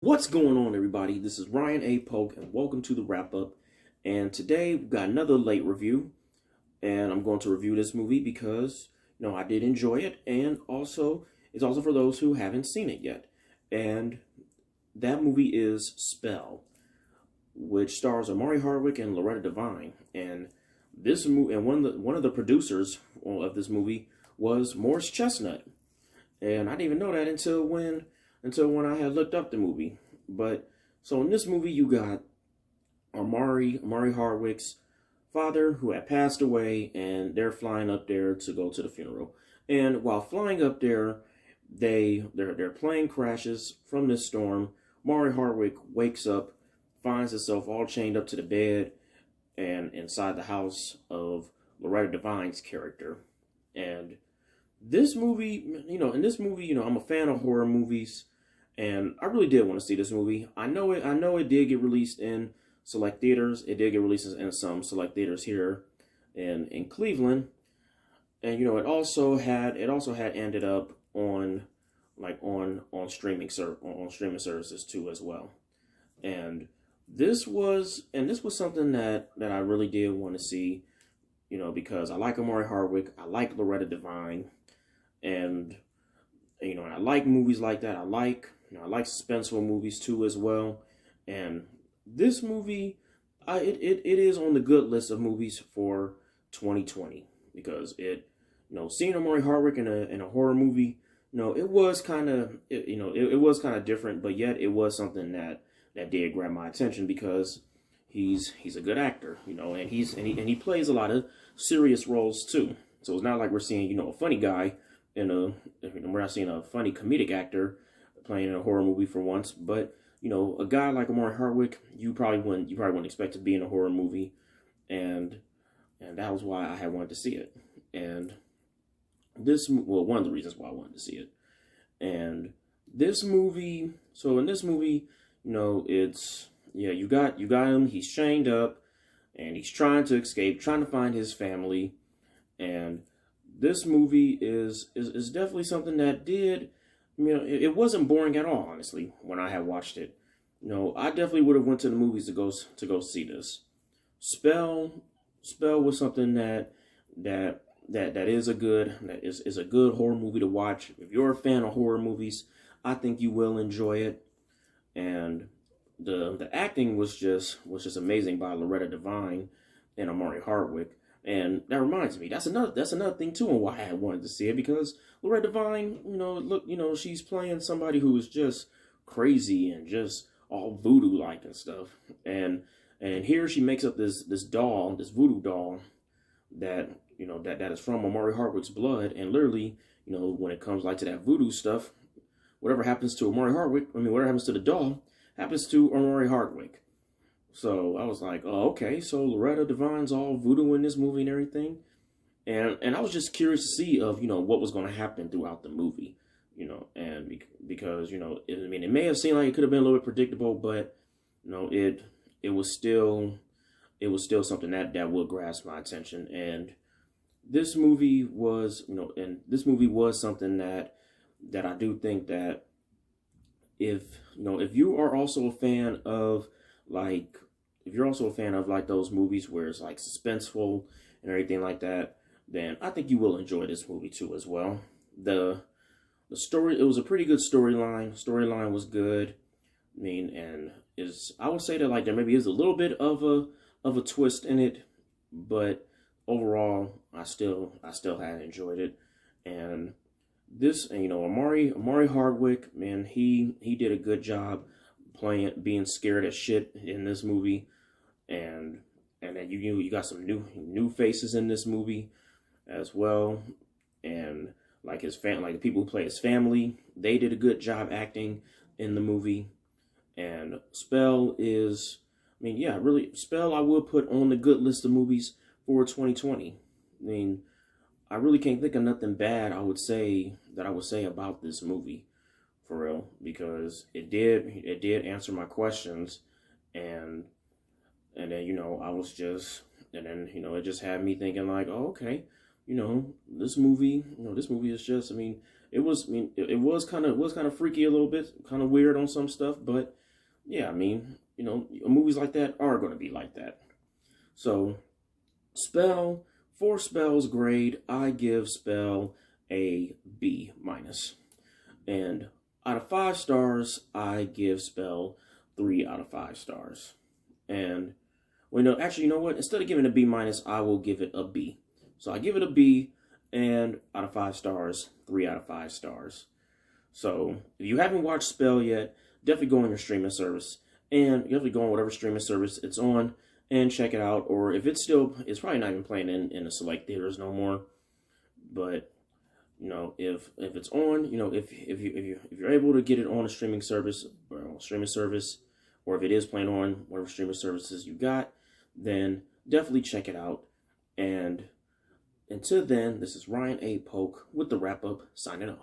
What's going on, everybody? This is Ryan A. Polk, and welcome to the wrap up. And today we've got another late review, and I'm going to review this movie because I did enjoy it, and also it's also for those who haven't seen it yet. And that movie is Spell, which stars Amari Hardwick and Loretta Devine. And this movie, and one of the producers of this movie was Morris Chestnut, and I didn't even know that until when I had looked up the movie. But so in this movie, you got Amari Hardwick's father who had passed away, and they're flying up there to go to the funeral. And while flying up there, their plane crashes from this storm. Amari Hardwick wakes up, finds himself all chained up to the bed, and inside the house of Loretta Devine's character. And this movie, in this movie, I'm a fan of horror movies, and I really did want to see this movie. I know it did get released in select theaters. It did get released in some select theaters here in Cleveland. And it also had ended up on on streaming services too as well. And this was something that I really did want to see, because I like Amari Hardwick, I like Loretta Devine, and and I like movies like that. I like suspenseful movies too as well. And this movie, it is on the good list of movies for 2020 because seeing Amari Hardwick in a horror movie, it was kind of it was kind of different, but yet it was something that did grab my attention because he's a good actor, and he plays a lot of serious roles too. So it's not like we're seeing a funny guy we're not seeing a funny comedic actor playing in a horror movie for once, but a guy like Amari Hardwick, you probably wouldn't expect to be in a horror movie, and that was why I had wanted to see it. And one of the reasons why I wanted to see it. And this movie, so in this movie, it's you got him, he's chained up, and he's trying to escape, trying to find his family. And this movie is definitely something that did, it wasn't boring at all, honestly, when I had watched it. I definitely would have went to the movies to go see this. Spell Spell was something that is a good horror movie to watch. If you're a fan of horror movies, I think you will enjoy it. And the acting was just amazing by Loretta Devine and Amari Hardwick. And that reminds me, that's another thing too, and why I wanted to see it, because Loretta Devine, look, she's playing somebody who is just crazy and just all voodoo like and stuff. And here she makes up this doll, this voodoo doll that that is from Amari Hardwick's blood, and literally, when it comes to that voodoo stuff, whatever happens to Amari Hardwick, whatever happens to the doll, happens to Amari Hardwick. So I was like, oh, okay, so Loretta Devine's all voodoo in this movie and everything. And I was just curious to see of, what was going to happen throughout the movie, and because, it may have seemed like it could have been a little bit predictable, but, it was still, something that would grasp my attention. And this movie was something that I do think that if, if you are also a fan of like if you're also a fan of like those movies where it's like suspenseful and everything like that, then I think you will enjoy this movie too as well. The story, it was a pretty good storyline. Storyline was good. And I would say that like there maybe is a little bit of a twist in it, but overall I still had enjoyed it. And Amari Hardwick, man, he did a good job being scared as shit in this movie. And then you got some new faces in this movie as well. And like like the people who play his family, they did a good job acting in the movie. And Spell is, yeah, really, Spell I will put on the good list of movies for 2020. I really can't think of nothing bad I would say about this movie, for real, because it did answer my questions. And then I was just and then it just had me thinking like, oh, okay, this movie is just, it was, I mean, it was kind of freaky a little bit, kind of weird on some stuff, but yeah, I mean, you know, movies like that are going to be like that. So, Spell, for Spell's grade, I give Spell a B minus. And out of 5 stars, I give Spell 3 out of 5 stars. And, well, no, actually, you know what? Instead of giving it a B minus, I will give it a B. So I give it a B, and out of 5 stars, 3 out of 5 stars. So if you haven't watched Spell yet, definitely go on your streaming service. And you have to go on whatever streaming service it's on and check it out. Or if it's probably not even playing in the select theaters no more. But you know, if it's on, you know, if you're able to get it on a streaming service, or if it is playing on whatever streaming services you got, then definitely check it out. And until then, this is Ryan A. Polk with the wrap up, signing off.